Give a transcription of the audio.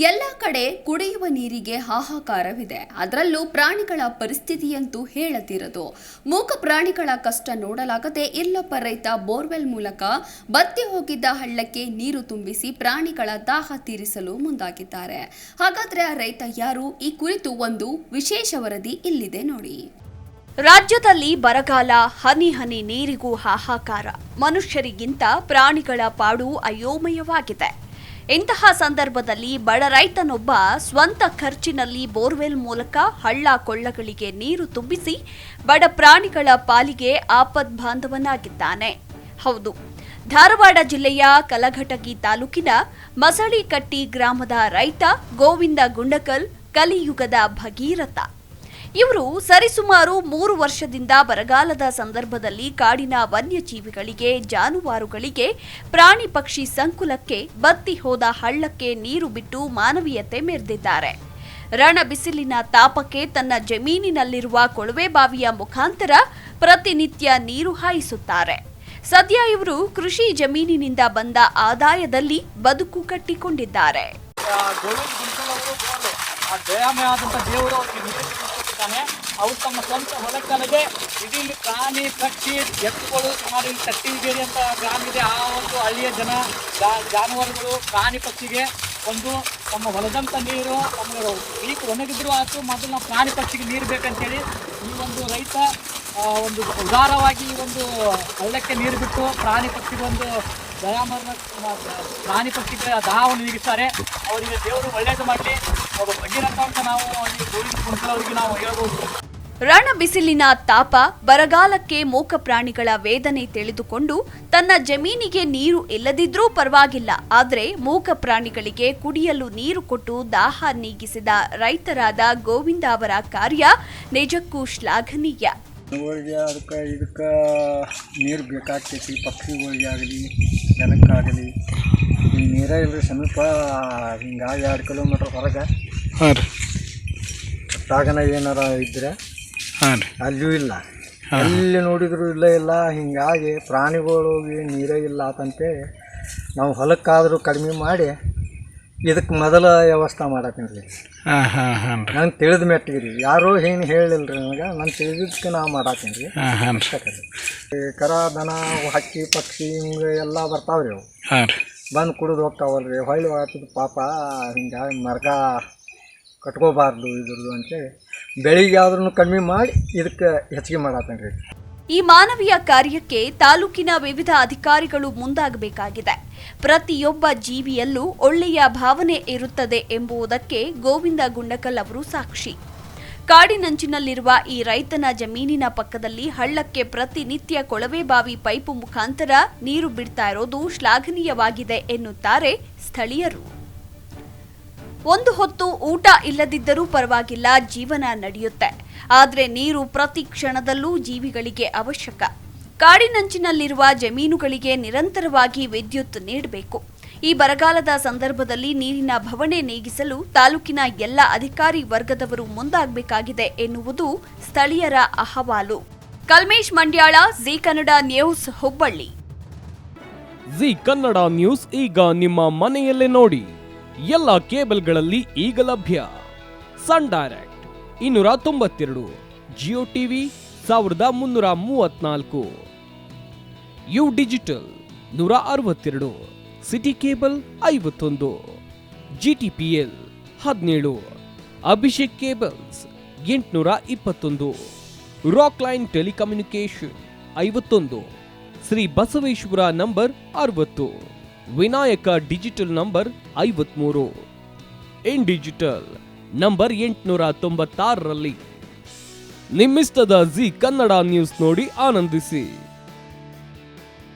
ಎಲ್ಲ ಕಡೆ ಕುಡಿಯುವ ನೀರಿಗೆ ಹಾಹಾಕಾರವಿದೆ. ಅದರಲ್ಲೂ ಪ್ರಾಣಿಗಳ ಪರಿಸ್ಥಿತಿಯಂತೂ ಹೇಳದಿರದು. ಮೂಕ ಪ್ರಾಣಿಗಳ ಕಷ್ಟ ನೋಡಲಾಗದೆ ಇಲ್ಲೊಬ್ಬ ರೈತ ಬೋರ್ವೆಲ್ ಮೂಲಕ ಬತ್ತಿ ಹೋಗಿದ್ದ ಹಳ್ಳಕ್ಕೆ ನೀರು ತುಂಬಿಸಿ ಪ್ರಾಣಿಗಳ ದಾಹ ತೀರಿಸಲು ಮುಂದಾಗಿದ್ದಾರೆ. ಹಾಗಾದ್ರೆ ಆ ರೈತ ಯಾರು? ಈ ಕುರಿತು ಒಂದು ವಿಶೇಷ ವರದಿ ಇಲ್ಲಿದೆ ನೋಡಿ. ರಾಜ್ಯದಲ್ಲಿ ಬರಗಾಲ, ಹನಿ ಹನಿ ನೀರಿಗೂ ಹಾಹಾಕಾರ. ಮನುಷ್ಯರಿಗಿಂತ ಪ್ರಾಣಿಗಳ ಪಾಡು ಅಯೋಮಯವಾಗಿದೆ. ಇಂತಹ ಸಂದರ್ಭದಲ್ಲಿ ಬಡ ರೈತನೊಬ್ಬ ಸ್ವಂತ ಖರ್ಚಿನಲ್ಲಿ ಬೋರ್ವೆಲ್ ಮೂಲಕ ಹಳ್ಳ ಕೊಳ್ಳಗಳಿಗೆ ನೀರು ತುಂಬಿಸಿ ಬಡ ಪ್ರಾಣಿಗಳ ಪಾಲಿಗೆ ಆಪದ್ ಬಾಂಧವನಾಗಿದ್ದಾನೆ. ಹೌದು, ಧಾರವಾಡ ಜಿಲ್ಲೆಯ ಕಲಘಟಗಿ ತಾಲೂಕಿನ ಮಸಳಿಕಟ್ಟಿ ಗ್ರಾಮದ ರೈತ ಗೋವಿಂದ ಗುಂಡಕಲ್ ಕಲಿಯುಗದ ಭಗೀರಥ. ಇವರು ಸರಿಸುಮಾರು 3 ವರ್ಷದಿಂದ ಬರಗಾಲದ ಸಂದರ್ಭದಲ್ಲಿ ಕಾಡಿನ ವನ್ಯಜೀವಿಗಳಿಗೆ, ಜಾನುವಾರುಗಳಿಗೆ, ಪ್ರಾಣಿ ಪಕ್ಷಿ ಸಂಕುಲಕ್ಕೆ ಬತ್ತಿ ಹೋದ ಹಳ್ಳಕ್ಕೆ ನೀರು ಬಿಟ್ಟು ಮಾನವೀಯತೆ ಮೆರೆದಿದ್ದಾರೆ. ರಣ ಬಿಸಿಲಿನ ತಾಪಕ್ಕೆ ತನ್ನ ಜಮೀನಿನಲ್ಲಿರುವ ಕೊಳವೆ ಬಾವಿಯ ಮುಖಾಂತರ ಪ್ರತಿನಿತ್ಯ ನೀರು ಹಾಯಿಸುತ್ತಾರೆ. ಸದ್ಯ ಇವರು ಕೃಷಿ ಜಮೀನಿನಿಂದ ಬಂದ ಆದಾಯದಲ್ಲಿ ಬದುಕು ಕಟ್ಟಿಕೊಂಡಿದ್ದಾರೆ. ಅವ್ರು ತಮ್ಮ ಸ್ವಂತ ಹೊಲಕ್ಕಲ್ಲದೆ ಇಡೀ ಪ್ರಾಣಿ ಪಕ್ಷಿ ಎತ್ತುಗಳು ಸುಮಾರು ಇಲ್ಲಿ ತಟ್ಟಿಗೇರಿ ಅಂತ ಗ್ರಾಮ ಇದೆ. ಆ ಒಂದು ಹಳ್ಳಿಯ ಜಾನುವಾರುಗಳು ಪ್ರಾಣಿ ಪಕ್ಷಿಗೆ ಒಂದು ತಮ್ಮ ಹೊಲದಂಥ ನೀರು ತಮ್ಮ ಪೀಕ್ ಒಣಗಿದ್ರು ಆಯ್ತು, ಮೊದಲು ನಾವು ಪ್ರಾಣಿ ಪಕ್ಷಿಗೆ ನೀರು ಬೇಕಂತೇಳಿ ಈ ಒಂದು ರೈತ ಒಂದು ಉದಾರವಾಗಿ ಈ ಒಂದು ಹಳ್ಳಕ್ಕೆ ನೀರು ಬಿಟ್ಟು ಪ್ರಾಣಿ ಪಕ್ಷಿಗೆ ಒಂದು ದಯಾಮರಣ ಪ್ರಾಣಿ ಪಕ್ಷಿಗಳ ದಾಹವನ್ನು ನೀಗಿಸ್ತಾರೆ. ಅವರಿಗೆ ದೇವರು ಒಳ್ಳೇದು ಮಾಡಲಿ. ಅವರು ಭಗೀರಥ ಅಂತ ನಾವು ಈ ಗೋವಿಂದ ಗುಂಡಕಲ್ ನಾವು ಹೇಳ್ಬೋದು. ರಣ ಬಿಸಿಲಿನ ತಾಪ, ಬರಗಾಲಕ್ಕೆ ಮೂಕ ಪ್ರಾಣಿಗಳ ವೇದನೆ ತಿಳಿದುಕೊಂಡು ತನ್ನ ಜಮೀನಿಗೆ ನೀರು ಇಲ್ಲದಿದ್ರೂ ಪರವಾಗಿಲ್ಲ, ಆದರೆ ಮೂಕ ಪ್ರಾಣಿಗಳಿಗೆ ಕುಡಿಯಲು ನೀರು ಕೊಟ್ಟು ದಾಹ ನೀಗಿಸಿದ ರೈತರಾದ ಗೋವಿಂದ ಅವರ ಕಾರ್ಯ ನಿಜಕ್ಕೂ ಶ್ಲಾಘನೀಯ. ಇದಕ್ಕೆ ನೀರು ಬೇಕಾಗ್ತೈತಿ. ಪಕ್ಷಿಗಳಿಗೆ ಆಗಲಿ ಜನಕ್ಕಾಗಲಿ ಈ ನೀರೇ ಇಲ್ಲರಿ ಸಮೀಪ. ಹಿಂಗಾಗಿ 2 ಕಿಲೋಮೀಟ್ರ್ ಹೊರಗೆ ತಾಗನ ಏನಾರ ಇದ್ರೆ ಅಲ್ಲಿಯೂ ಇಲ್ಲ, ಎಲ್ಲಿ ನೋಡಿದ್ರು ಇಲ್ಲ. ಹೀಗಾಗಿ ಪ್ರಾಣಿಗಳಿಗೆ ನೀರೇ ಇಲ್ಲ ಅಂತಂತೆ ನಾವು ಹೊಲಕ್ಕಾದರೂ ಕಡಿಮೆ ಮಾಡಿ ಇದಕ್ಕೆ ಮೊದಲ ವ್ಯವಸ್ಥೆ ಮಾಡತ್ತೀನಿ ರೀ. ನಂಗೆ ತಿಳಿದ ಮೆಟ್ಟಿಗೆ ರೀ, ಯಾರೂ ಏನು ಹೇಳಿಲ್ಲ ರೀ ನನಗೆ. ನಾನು ತಿಳಿದಿದ್ದಕ್ಕೆ ನಾವು ಮಾಡತ್ತೀನಿ ರೀ. ಕರ, ದನ, ಹಕ್ಕಿ ಪಕ್ಷಿ ಹಿಂಗೆ ಎಲ್ಲ ಬರ್ತಾವೆ ರೀ. ಅವು ಬಂದು ಕುಡಿದು ಹೋಗ್ತಾವಲ್ಲ ರೀ. ಹೊಳ್ಳಿ ಆಗ್ತದೆ ಪಾಪ. ಹಿಂಗಾಗಿ ಮರ್ಗ ಕಟ್ಕೋಬಾರ್ದು ಇದ್ರದ್ದು ಅಂತೇಳಿ ಬೆಳಿಗ್ಗೆ ಆದ್ರೂ ಕಡಿಮೆ ಮಾಡಿ ಇದಕ್ಕೆ ಹೆಚ್ಚಿಗೆ ಮಾಡತ್ತೀನಿ ರೀ. ಈ ಮಾನವೀಯ ಕಾರ್ಯಕ್ಕೆ ತಾಲೂಕಿನ ವಿವಿಧ ಅಧಿಕಾರಿಗಳು ಮುಂದಾಗಬೇಕಾಗಿದೆ. ಪ್ರತಿಯೊಬ್ಬ ಜೀವಿಯಲ್ಲೂ ಒಳ್ಳೆಯ ಭಾವನೆ ಇರುತ್ತದೆ ಎಂಬುದಕ್ಕೆ ಗೋವಿಂದ ಗುಂಡಕಲ್ ಅವರು ಸಾಕ್ಷಿ. ಕಾಡಿನಂಚಿನಲ್ಲಿರುವ ಈ ರೈತನ ಜಮೀನಿನ ಪಕ್ಕದಲ್ಲಿ ಹಳ್ಳಕ್ಕೆ ಪ್ರತಿನಿತ್ಯ ಕೊಳವೆ ಬಾವಿ ಪೈಪು ಮುಖಾಂತರ ನೀರು ಬಿಡ್ತಾ ಇರೋದು ಶ್ಲಾಘನೀಯವಾಗಿದೆ ಎನ್ನುತ್ತಾರೆ ಸ್ಥಳೀಯರು. ಒಂದು ಹೊತ್ತು ಊಟ ಇಲ್ಲದಿದ್ದರೂ ಪರವಾಗಿಲ್ಲ, ಜೀವನ ನಡೆಯುತ್ತೆ. ಆದರೆ ನೀರು ಪ್ರತಿ ಕ್ಷಣದಲ್ಲೂ ಜೀವಿಗಳಿಗೆ ಅವಶ್ಯಕ. ಕಾಡಿನಂಚಿನಲ್ಲಿರುವ ಜಮೀನುಗಳಿಗೆ ನಿರಂತರವಾಗಿ ವಿದ್ಯುತ್ ನೀಡಬೇಕು. ಈ ಬರಗಾಲದ ಸಂದರ್ಭದಲ್ಲಿ ನೀರಿನ ಬವಣೆ ನೀಗಿಸಲು ತಾಲೂಕಿನ ಎಲ್ಲ ಅಧಿಕಾರಿ ವರ್ಗದವರು ಮುಂದಾಗಬೇಕಾಗಿದೆ ಎನ್ನುವುದು ಸ್ಥಳೀಯರ ಅಹವಾಲು. Kalmesh Mandyala, Zee Kannada news, Hubballi. Zee Kannada news ಈಗ ನಿಮ್ಮ ಮನೆಯಲ್ಲೇ ನೋಡಿ. ಎಲ್ಲ ಕೇಬಲ್ಗಳಲ್ಲಿ ಈಗ ಲಭ್ಯ. Sun Direct 292, Jio TV 1334, U digital 162, City cable 51, GTPL 17, Abhishek cables 821, Rock Line telecommunication 51, Shri Basaveshwara number 60, Vinayaka digital number 53, in digital number 896ರಲ್ಲಿ. ನಿಮ್ಮಿಸ್ತದ ಜಿ ಕನ್ನಡ ನ್ಯೂಸ್ ನೋಡಿ ಆನಂದಿಸಿ.